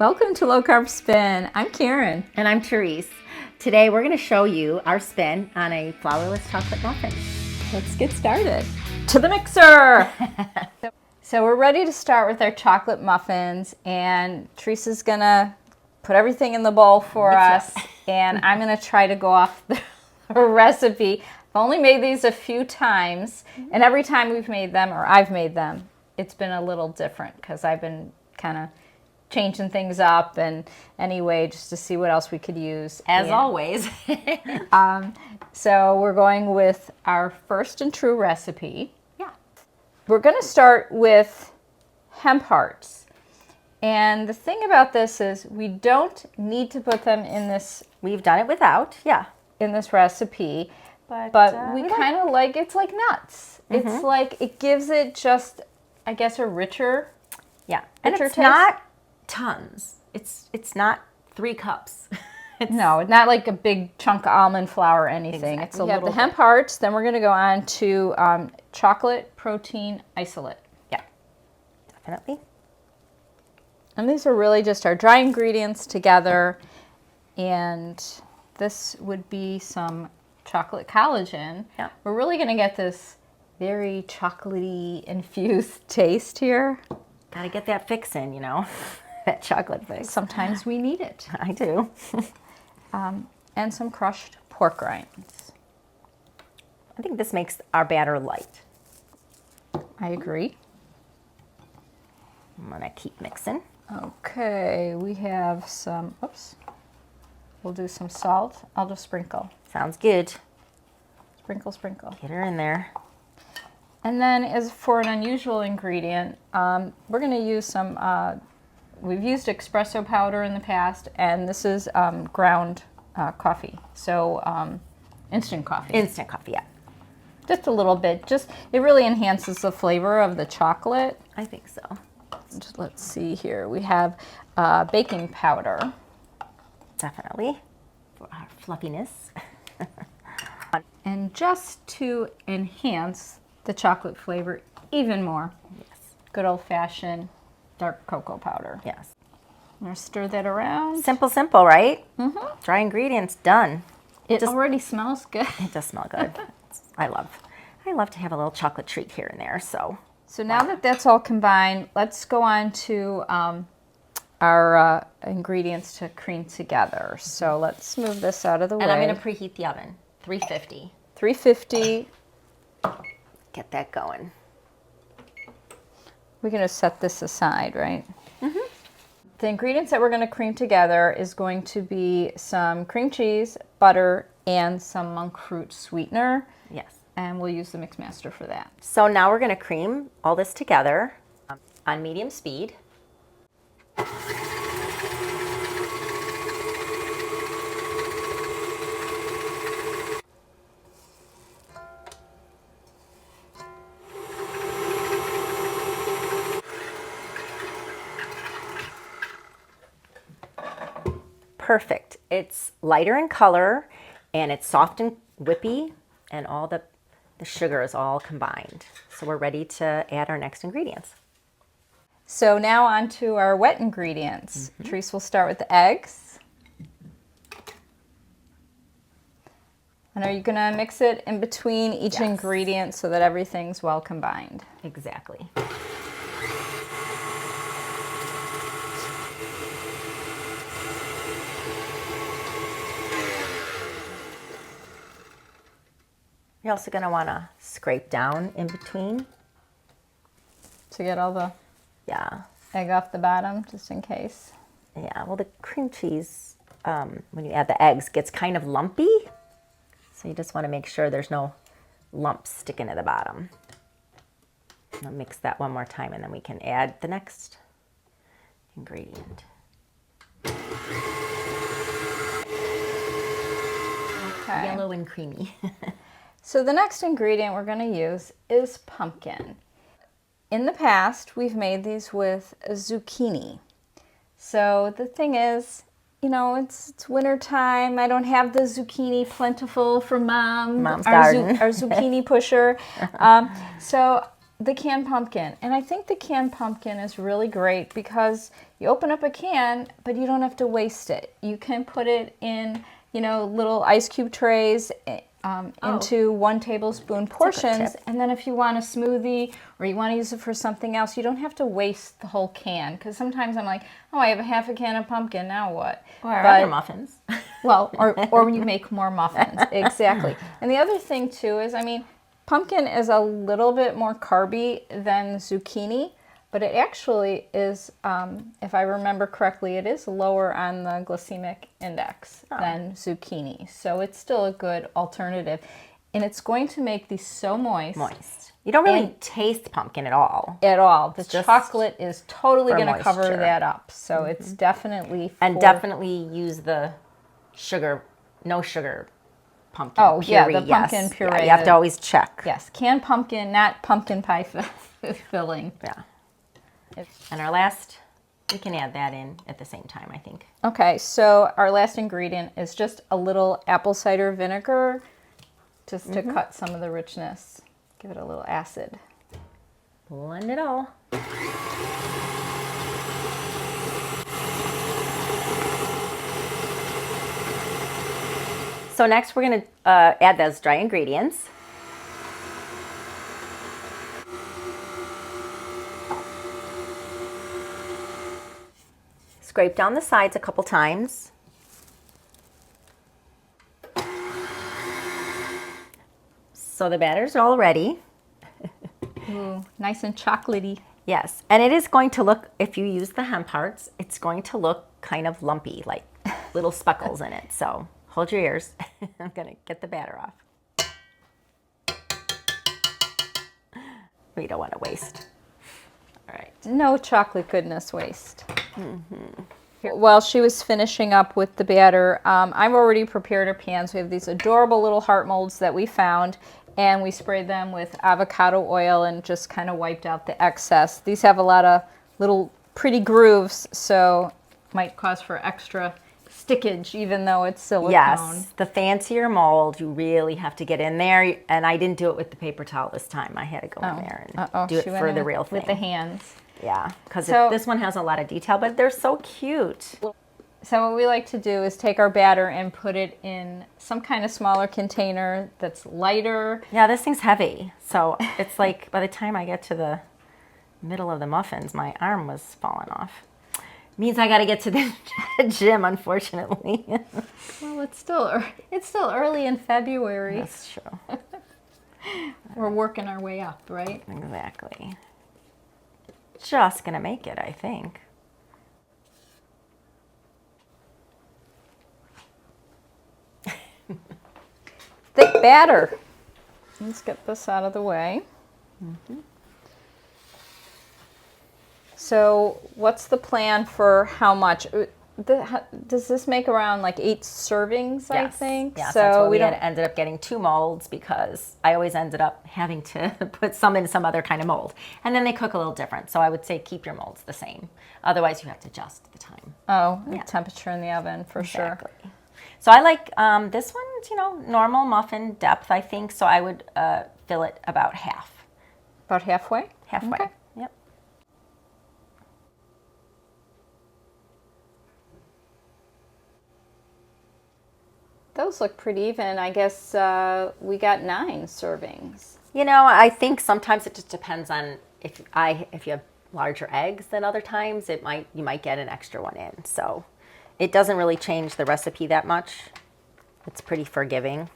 Welcome to Low Carb Spin. I'm Karen. And I'm Therese. Today we're going to show you our spin on a flourless chocolate muffin. Let's get started. To the mixer! So we're ready to start with our chocolate muffins, and Teresa's going to put everything in the bowl for us, and I'm going to try to go off the recipe. I've only made these a few times, and every time we've made them, or I've made them, it's been a little different because I've been kind of changing things up and anyway, just to see what else we could use. As always. So we're going with our first and true recipe. Yeah. We're going to start with hemp hearts. And the thing about this is we don't need to put them in this. We've done it without, yeah. In this recipe, but we kind of like, it's like nuts. Mm-hmm. It's like, it gives it just, I guess, a richer, and it's taste. Not tons. It's not 3 cups. No, not like a big chunk of almond flour or anything. Exactly. It's a little. The hemp hearts. Then we're going to go on to chocolate protein isolate. Yeah, definitely. And these are really just our dry ingredients together, and this would be some chocolate collagen. Yeah. We're really going to get this very chocolatey infused taste here. Gotta get that fix in, you know, that chocolate fix. Sometimes we need it. I do. And some crushed pork rinds. I think this makes our batter light. I agree. I'm gonna keep mixing. Okay, we have some, we'll do some salt. I'll just sprinkle. Sounds good. Sprinkle, sprinkle. Get her in there. And then as for an unusual ingredient, we're going to use some, we've used espresso powder in the past, and this is ground coffee. So instant coffee. Instant coffee, yeah. Just a little bit. It really enhances the flavor of the chocolate. I think so. Just, let's see here. We have baking powder. Definitely. For our fluffiness. And just to enhance the chocolate flavor even more, yes, good old-fashioned dark cocoa powder. Yes. I'm going to stir that around. Simple, simple, right? Mm-hmm. Dry ingredients, done. It already smells good. It does smell good. I love to have a little chocolate treat here and there. So now that that's all combined, let's go on to our ingredients to cream together. So let's move this out of the way. And I'm going to preheat the oven, 350. 350. Get that going. We're going to set this aside, right? Mm-hmm. The ingredients that we're going to cream together is going to be some cream cheese, butter, and some monk fruit sweetener. Yes. And we'll use the Mixmaster for that. So now we're going to cream all this together on medium speed. Perfect. It's lighter in color, and it's soft and whippy, and all the sugar is all combined. So we're ready to add our next ingredients. So now on to our wet ingredients. Mm-hmm. Therese will start with the eggs. And are you going to mix it in between each ingredient so that everything's well combined? Exactly. You're also going to want to scrape down in between. To get all the egg off the bottom, just in case. Yeah, well, the cream cheese, when you add the eggs, gets kind of lumpy. So you just want to make sure there's no lumps sticking at the bottom. I'll mix that one more time, and then we can add the next ingredient. Okay. Yellow and creamy. So the next ingredient we're going to use is pumpkin. In the past, we've made these with zucchini. So the thing is, you know, it's winter time. I don't have the zucchini plentiful for Mom's garden. Our zucchini pusher. So the canned pumpkin. And I think the canned pumpkin is really great because you open up a can, but you don't have to waste it. You can put it in, you know, little ice cube trays into 1 tablespoon portions. And then if you want a smoothie or you want to use it for something else, you don't have to waste the whole can. Because sometimes I'm like, oh, I have a half a can of pumpkin, now what? Or other muffins. Well, or when you make more muffins. Exactly. And the other thing too is, I mean, pumpkin is a little bit more carby than zucchini, but it actually is, if I remember correctly, it is lower on the glycemic index than zucchini. So it's still a good alternative. And it's going to make these so moist. You don't really taste pumpkin at all. At all. The chocolate is totally going to cover moisture. that up. So it's definitely And definitely use the sugar, no sugar pumpkin puree. Yeah, the pumpkin puree. Yeah, you have to always check. Yes, canned pumpkin, not pumpkin pie filling. Yeah. And our last, we can add that in at the same time, I think. Okay, so our last ingredient is just a little apple cider vinegar, just to cut some of the richness. Give it a little acid. Blend it all. So next we're going to add those dry ingredients. Scrape down the sides a couple times. So the batter's all ready. Ooh, nice and chocolatey. Yes, and it is going to look, if you use the hemp hearts, it's going to look kind of lumpy, like little speckles in it. So hold your ears. I'm going to get the batter off. We don't want to waste. All right. No chocolate goodness waste. While she was finishing up with the batter, I've already prepared our pans. We have these adorable little heart molds that we found, and we sprayed them with avocado oil and just kind of wiped out the excess. These have a lot of little pretty grooves, so might cause for extra stickage even though it's silicone. Yes, the fancier mold, you really have to get in there, and I didn't do it with the paper towel this time. I had to go in there and do it for the real thing. With the hands. Yeah, because this one has a lot of detail, but they're so cute. So what we like to do is take our batter and put it in some kind of smaller container that's lighter. Yeah, this thing's heavy. So it's like by the time I get to the middle of the muffins, my arm was falling off. Means I got to get to the gym, unfortunately. Well, it's still early in February. That's true. We're working our way up, right? Exactly. Just going to make it, I think. Thick batter. Let's get this out of the way. So what's the plan for how much? Does this make around like 8 servings, I think? Yes, so that's why we ended up getting 2 molds, because I always ended up having to put some in some other kind of mold. And then they cook a little different. So I would say keep your molds the same. Otherwise, you have to adjust the time. Oh, yeah. Temperature in the oven for sure. So I like this one's, normal muffin depth, I think. So I would fill it about half. About halfway? Halfway. Okay. Yep. Those look pretty even. I guess we got 9 servings. I think sometimes it just depends on if you have larger eggs than other times, you might get an extra one in. So it doesn't really change the recipe that much. It's pretty forgiving.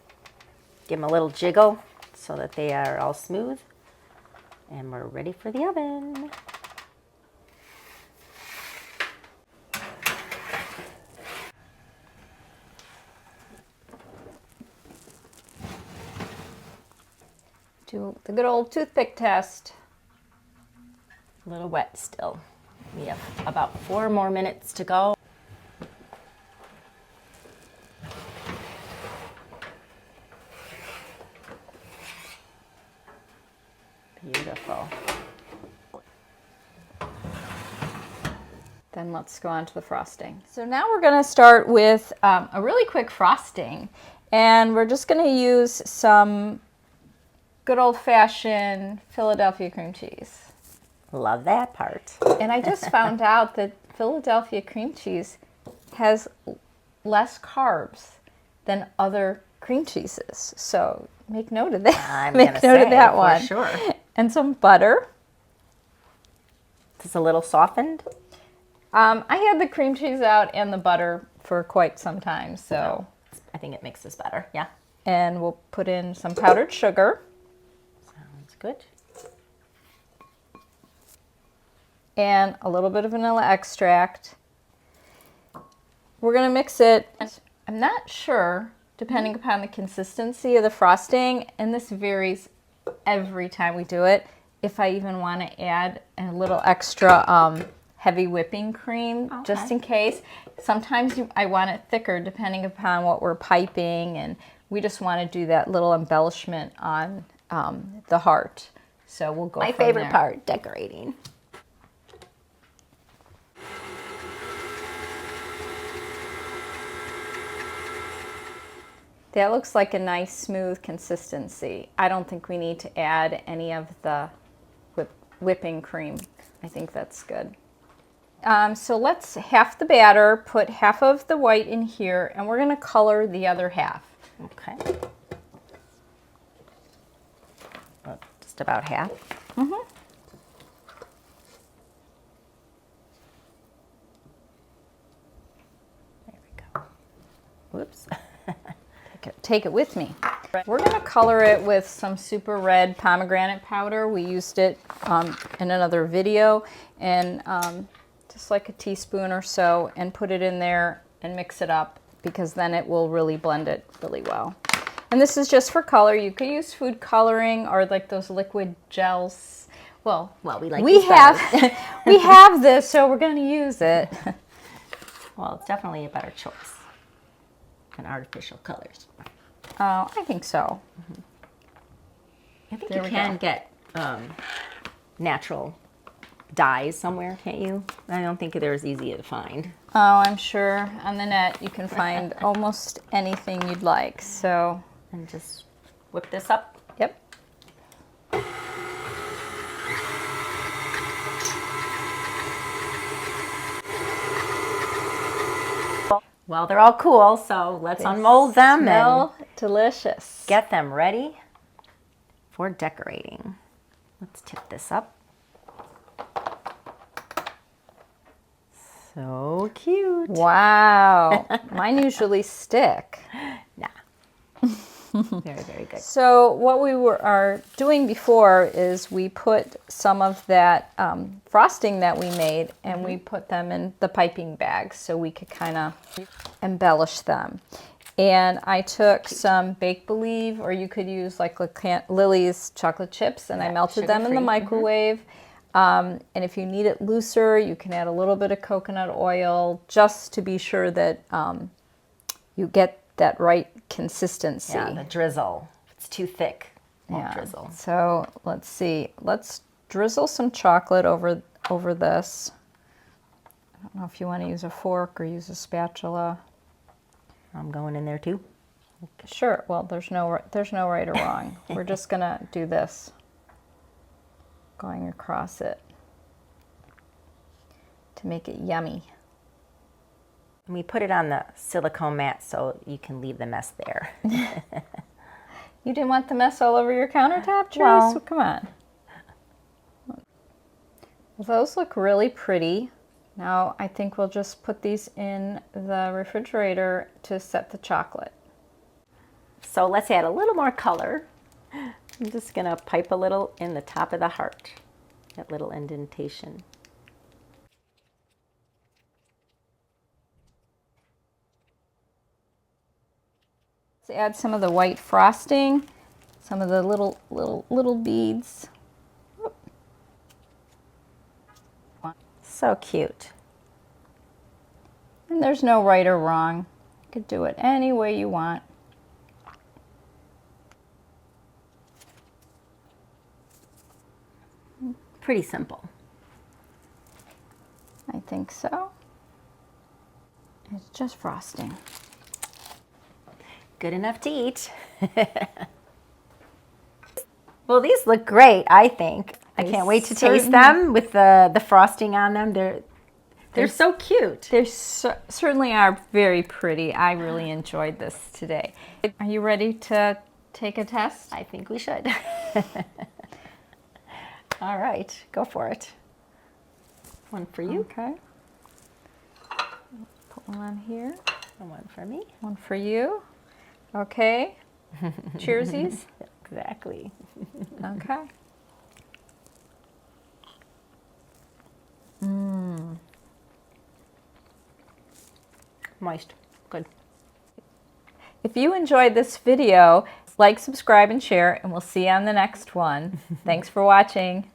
Give them a little jiggle so that they are all smooth. And we're ready for the oven. Do the good old toothpick test. A little wet still. We have about 4 more minutes to go. Beautiful. Then let's go on to the frosting. So now we're going to start with a really quick frosting. And we're just going to use some good old-fashioned Philadelphia cream cheese. Love that part. And I just found out that Philadelphia cream cheese has less carbs than other cream cheeses. So make note of that. I'm make note of that for one. Sure. And some butter. This is a little softened. I had the cream cheese out and the butter for quite some time, so. I think it makes this better, yeah. And we'll put in some powdered sugar. Sounds good. And a little bit of vanilla extract. We're gonna mix it. I'm not sure, depending upon the consistency of the frosting, and this varies every time we do it, if I even wanna add a little extra heavy whipping cream, just in case. Sometimes I want it thicker depending upon what we're piping, and we just wanna do that little embellishment on the heart. So we'll go My from favorite there. part, decorating. That looks like a nice smooth consistency. I don't think we need to add any of the whipping cream. I think that's good. So let's half the batter, put half of the white in here, and we're gonna color the other half. Okay. Just about half. Mm-hmm. There we go. Whoops. Take it with me. We're gonna color it with some super red pomegranate powder. We used it in another video, and just like a teaspoon or so, and put it in there and mix it up, because then it will really blend it really well. And this is just for color. You could use food coloring or like those liquid gels. Well, we like we these have better. we have this, so we're gonna use it. Well, it's definitely a better choice than artificial colors. Oh, I think so. I think There you we can go. get natural dyes somewhere, can't you? I don't think they're as easy to find. Oh, I'm sure on the net you can find almost anything you'd like. So, And just whip this up. yep. Well, they're all cool, so let's unmold them Smell delicious. and get them ready for decorating. Let's tip this up. So cute. Wow. Mine usually stick. Nah. Very, very good. So what we are doing before is we put some of that frosting that we made, and we put them in the piping bags so we could kind of embellish them. And I took some Bake Believe, or you could use like Lily's chocolate chips, and I melted them in the sugar-free. microwave. And if you need it looser, you can add a little bit of coconut oil just to be sure that you get that right consistency. Yeah, the drizzle. If it's too thick, won't drizzle. So let's see. Let's drizzle some chocolate over this. I don't know if you want to use a fork or use a spatula. I'm going in there too. Sure. Well, there's no right or wrong. We're just gonna do this, going across it to make it yummy. And we put it on the silicone mat so you can leave the mess there. You didn't want the mess all over your countertop, Trace? Well- Come on. Well, those look really pretty. Now I think we'll just put these in the refrigerator to set the chocolate. So let's add a little more color. I'm just gonna pipe a little in the top of the heart, that little indentation. Let's add some of the white frosting, some of the little beads. So cute. And there's no right or wrong. You could do it any way you want. Pretty simple. I think so. It's just frosting. Good enough to eat. Well, these look great, I think. I can't wait to taste them with the frosting on them. They're so cute. They certainly are very pretty. I really enjoyed this today. Are you ready to take a test? I think we should. All right, go for it. One for you. Okay. Put one on here. And one for me. One for you. Okay. Cheersies. Exactly. Okay. Moist. Good. If you enjoyed this video, like, subscribe, and share, and we'll see you on the next one. Thanks for watching.